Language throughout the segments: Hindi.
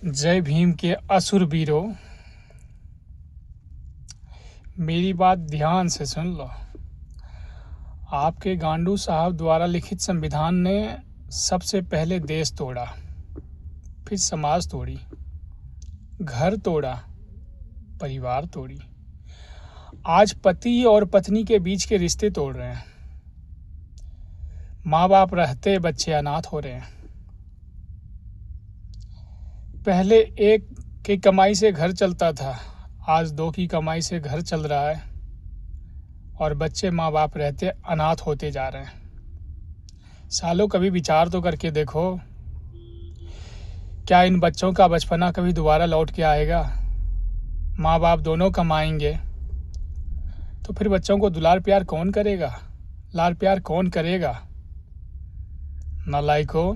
जय भीम के असुर वीरों, मेरी बात ध्यान से सुन लो। आपके गांडू साहब द्वारा लिखित संविधान ने सबसे पहले देश तोड़ा, फिर समाज तोड़ी, घर तोड़ा, परिवार तोड़ी। आज पति और पत्नी के बीच के रिश्ते तोड़ रहे हैं। माँ बाप रहते बच्चे अनाथ हो रहे हैं। पहले एक की कमाई से घर चलता था, आज दो की कमाई से घर चल रहा है और बच्चे माँ बाप रहते अनाथ होते जा रहे हैं। सालों, कभी विचार तो करके देखो, क्या इन बच्चों का बचपना कभी दोबारा लौट के आएगा? माँ बाप दोनों कमाएंगे तो फिर बच्चों को दुलार प्यार कौन करेगा, लाड प्यार कौन करेगा? नालायकों,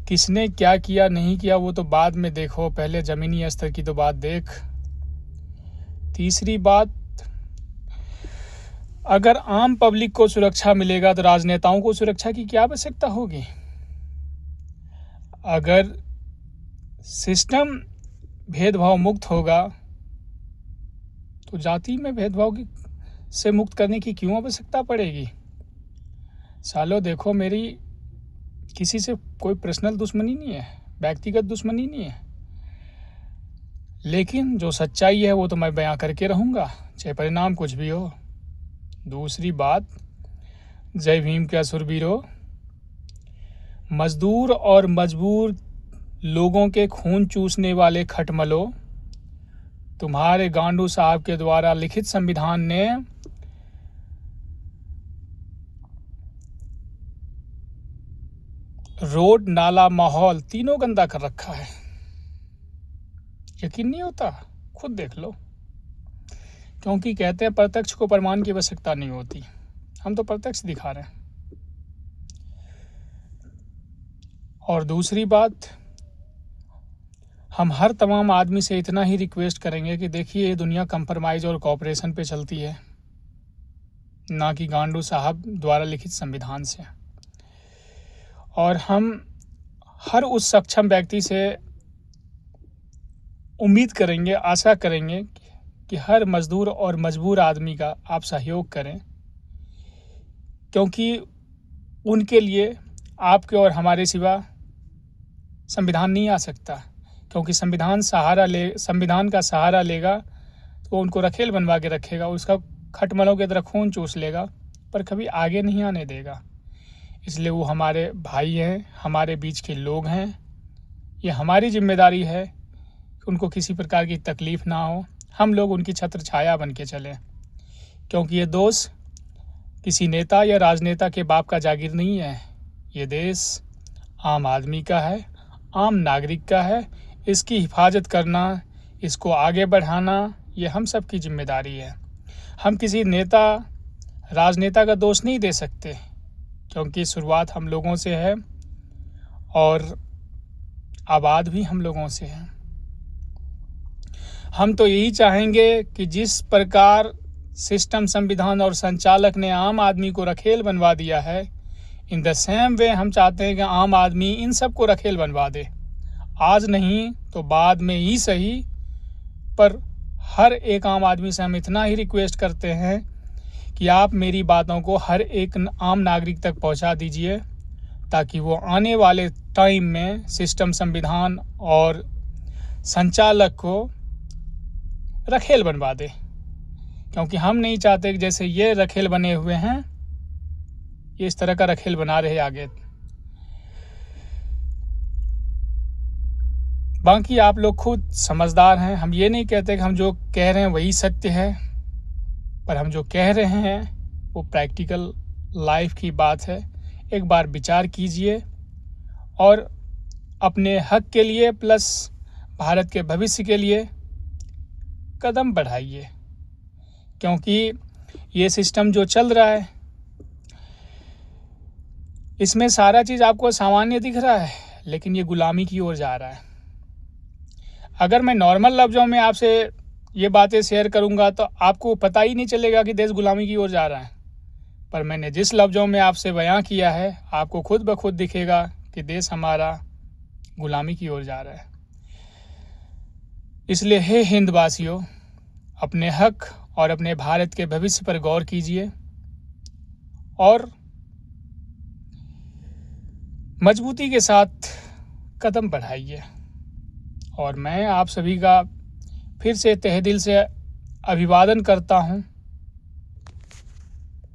किसने क्या किया नहीं किया वो तो बाद में देखो, पहले ज़मीनी स्तर की तो बात देख। तीसरी बात, अगर आम पब्लिक को सुरक्षा मिलेगा तो राजनेताओं को सुरक्षा की क्या आवश्यकता होगी? अगर सिस्टम भेदभाव मुक्त होगा तो जाति में भेदभाव से मुक्त करने की क्यों आवश्यकता पड़ेगी? सालों देखो, मेरी किसी से कोई पर्सनल दुश्मनी नहीं है, व्यक्तिगत दुश्मनी नहीं है, लेकिन जो सच्चाई है वो तो मैं बयां करके रहूँगा, चाहे परिणाम कुछ भी हो। दूसरी बात, जय भीम के असुरवीरों, मजदूर और मजबूर लोगों के खून चूसने वाले खटमलों, तुम्हारे गांडू साहब के द्वारा लिखित संविधान ने रोड, नाला, माहौल तीनों गंदा कर रखा है। यकीन नहीं होता? खुद देख लो। क्योंकि कहते हैं प्रत्यक्ष को प्रमाण की आवश्यकता नहीं होती, हम तो प्रत्यक्ष दिखा रहे हैं। और दूसरी बात, हम हर तमाम आदमी से इतना ही रिक्वेस्ट करेंगे कि देखिए, ये दुनिया कंप्रोमाइज़ और कोऑपरेशन पे चलती है, ना कि गांडू साहब द्वारा लिखित संविधान से। और हम हर उस सक्षम व्यक्ति से उम्मीद करेंगे, आशा करेंगे कि हर मजदूर और मजबूर आदमी का आप सहयोग करें, क्योंकि उनके लिए आपके और हमारे सिवा संविधान नहीं आ सकता। क्योंकि संविधान का सहारा लेगा तो उनको रखेल बनवा के रखेगा, उसका खटमलों की तरह खून चूस लेगा, पर कभी आगे नहीं आने देगा। इसलिए वो हमारे भाई हैं, हमारे बीच के लोग हैं। ये हमारी जिम्मेदारी है कि उनको किसी प्रकार की तकलीफ़ ना हो, हम लोग उनकी छत्र छाया बन के चलें। क्योंकि ये दोष किसी नेता या राजनेता के बाप का जागीर नहीं है, ये देश आम आदमी का है, आम नागरिक का है। इसकी हिफाजत करना, इसको आगे बढ़ाना, ये हम सब की जिम्मेदारी है। हम किसी नेता, राजनेता का दोष नहीं दे सकते, क्योंकि शुरुआत हम लोगों से है और आबाद भी हम लोगों से है। हम तो यही चाहेंगे कि जिस प्रकार सिस्टम, संविधान और संचालक ने आम आदमी को रखेल बनवा दिया है, इन द सेम वे हम चाहते हैं कि आम आदमी इन सब को रखेल बनवा दे। आज नहीं तो बाद में ही सही, पर हर एक आम आदमी से हम इतना ही रिक्वेस्ट करते हैं कि आप मेरी बातों को हर एक आम नागरिक तक पहुंचा दीजिए, ताकि वो आने वाले टाइम में सिस्टम, संविधान और संचालक को रखेल बनवा दे। क्योंकि हम नहीं चाहते कि जैसे ये रखेल बने हुए हैं, ये इस तरह का रखेल बना रहे आगे। बाकी आप लोग खुद समझदार हैं। हम ये नहीं कहते कि हम जो कह रहे हैं वही सत्य है, पर हम जो कह रहे हैं वो प्रैक्टिकल लाइफ की बात है। एक बार विचार कीजिए और अपने हक के लिए प्लस भारत के भविष्य के लिए कदम बढ़ाइए। क्योंकि ये सिस्टम जो चल रहा है, इसमें सारा चीज़ आपको सामान्य दिख रहा है, लेकिन ये गुलामी की ओर जा रहा है। अगर मैं नॉर्मल लफ्ज़ों में आपसे ये बातें शेयर करूंगा तो आपको पता ही नहीं चलेगा कि देश गुलामी की ओर जा रहा है। पर मैंने जिस लफ्ज़ों में आपसे बयां किया है, आपको खुद ब खुद दिखेगा कि देश हमारा गुलामी की ओर जा रहा है। इसलिए हे हिंद वासियों, अपने हक और अपने भारत के भविष्य पर गौर कीजिए और मजबूती के साथ कदम बढ़ाइए। और मैं आप सभी का फिर से तहे दिल से अभिवादन करता हूँ